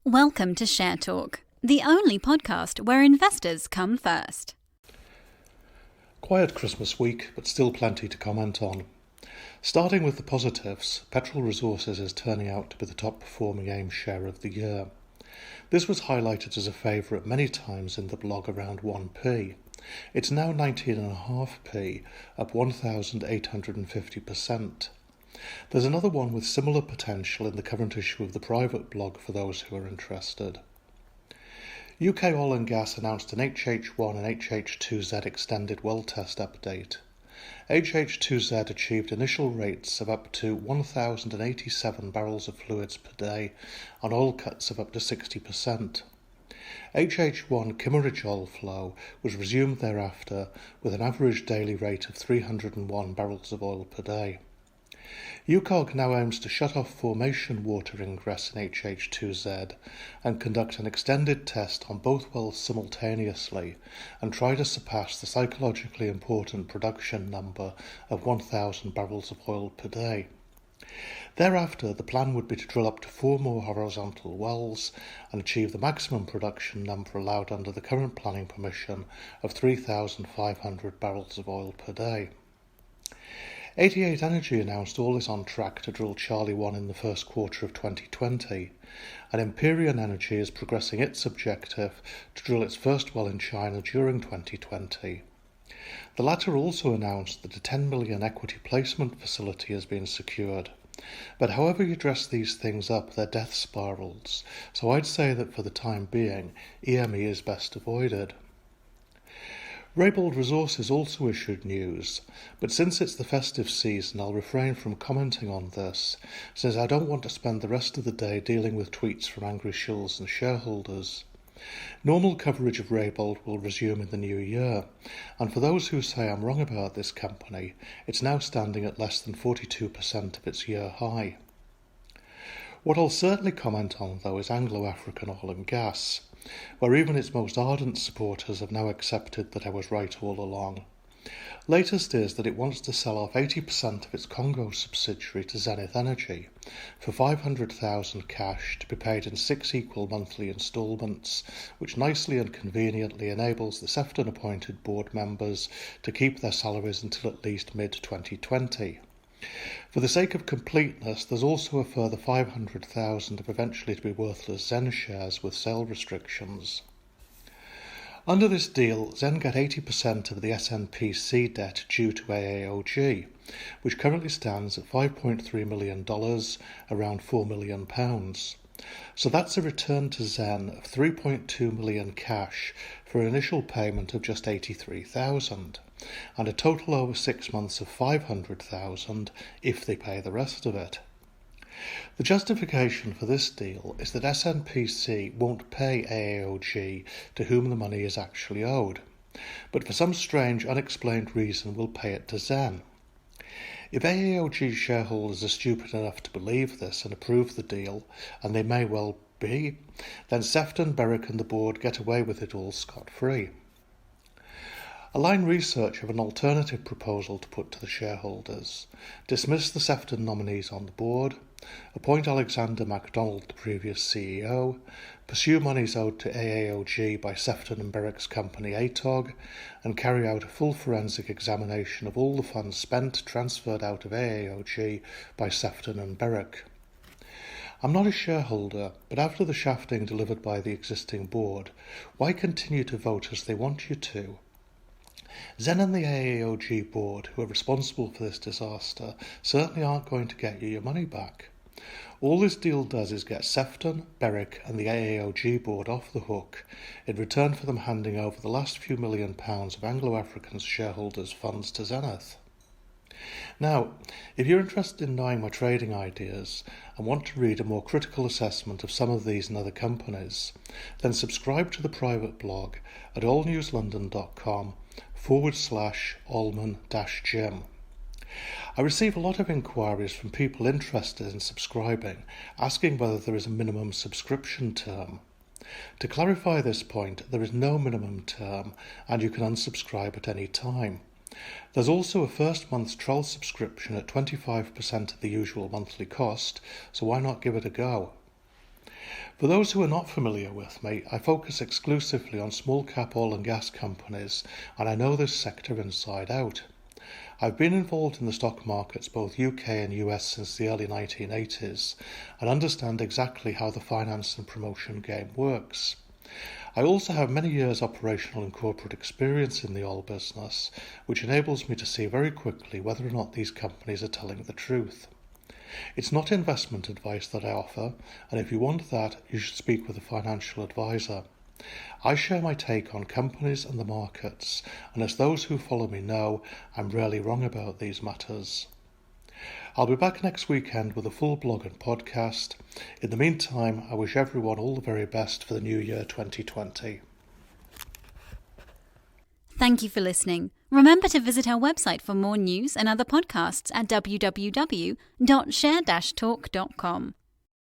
Welcome to Share Talk, the only podcast where investors come first. Quiet Christmas week, but still plenty to comment on. Starting with the positives, Petrel Resources is turning out to be the top performing AIM share of the year. This was highlighted as a favourite many times in the blog around 1p. It's now 19.5p, up 1,850%. There's another one with similar potential in the current issue of the private blog for those who are interested. UKOG and Gas announced an HH1 and HH2Z extended well test update. HH2Z achieved initial rates of up to 1,087 barrels of fluids per day on oil cuts of up to 60%. HH1 Kimmeridge oil flow was resumed thereafter with an average daily rate of 301 barrels of oil per day. UKOG now aims to shut off formation water ingress in HH2Z and conduct an extended test on both wells simultaneously and try to surpass the psychologically important production number of 1,000 barrels of oil per day. Thereafter, the plan would be to drill up to 4 more horizontal wells and achieve the maximum production number allowed under the current planning permission of 3,500 barrels of oil per day. 88 Energy announced all is on track to drill Charlie 1 in the first quarter of 2020, and Empyrean Energy is progressing its objective to drill its first well in China during 2020. The latter also announced that a 10 million equity placement facility has been secured. But however you dress these things up, they're death spirals, so I'd say that for the time being, EME is best avoided. Reabold Resources also issued news, but since it's the festive season I'll refrain from commenting on this, since I don't want to spend the rest of the day dealing with tweets from angry shills and shareholders. Normal coverage of Reabold will resume in the new year, and for those who say I'm wrong about this company, it's now standing at less than 42% of its year high. What I'll certainly comment on, though, is Anglo African Oil Gas, where even its most ardent supporters have now accepted that I was right all along. Latest is that it wants to sell off 80% of its Congo subsidiary to Zenith Energy for $500,000 cash to be paid in 6 equal monthly instalments, which nicely and conveniently enables the Sefton-appointed board members to keep their salaries until at least mid-2020. For the sake of completeness, there's also a further 500,000 of eventually to be worthless Zen shares with sale restrictions. Under this deal, Zen get 80% of the SNPC debt due to AAOG, which currently stands at $5.3 million, around £4 million. So that's a return to Zen of $3.2 million cash for an initial payment of just $83,000, and a total over 6 months of $500,000 if they pay the rest of it. The justification for this deal is that SNPC won't pay AAOG to whom the money is actually owed, but for some strange unexplained reason will pay it to Zen. If AAOG shareholders are stupid enough to believe this and approve the deal, and they may well be, then Sefton, Berwick and the board get away with it all scot-free. Align Research have an alternative proposal to put to the shareholders: dismiss the Sefton nominees on the board, appoint Alexander MacDonald, the previous CEO, pursue monies owed to AAOG by Sefton and Berwick's company AAOG, and carry out a full forensic examination of all the funds spent transferred out of AAOG by Sefton and Berwick. I'm not a shareholder, but after the shafting delivered by the existing board, why continue to vote as they want you to? Zen and the AAOG board, who are responsible for this disaster, certainly aren't going to get you your money back. All this deal does is get Sefton, Berwick and the AAOG board off the hook in return for them handing over the last few £1 million of Anglo African shareholders' funds to Zenith. Now, if you're interested in knowing my trading ideas and want to read a more critical assessment of some of these and other companies, then subscribe to the private blog at allnewslondon.com/Allman-Jim. I receive a lot of inquiries from people interested in subscribing, asking whether there is a minimum subscription term. To clarify this point, there is no minimum term and you can unsubscribe at any time. There's also a first month's trial subscription at 25% of the usual monthly cost, so why not give it a go? For those who are not familiar with me, I focus exclusively on small cap oil and gas companies, and I know this sector inside out. I've been involved in the stock markets, both UK and US, since the early 1980s, and understand exactly how the finance and promotion game works. I also have many years operational and corporate experience in the oil business, which enables me to see very quickly whether or not these companies are telling the truth. It's not investment advice that I offer, and if you want that, you should speak with a financial advisor. I share my take on companies and the markets, and as those who follow me know, I'm rarely wrong about these matters. I'll be back next weekend with a full blog and podcast. In the meantime, I wish everyone all the very best for the new year 2020. Thank you for listening. Remember to visit our website for more news and other podcasts at www.share-talk.com.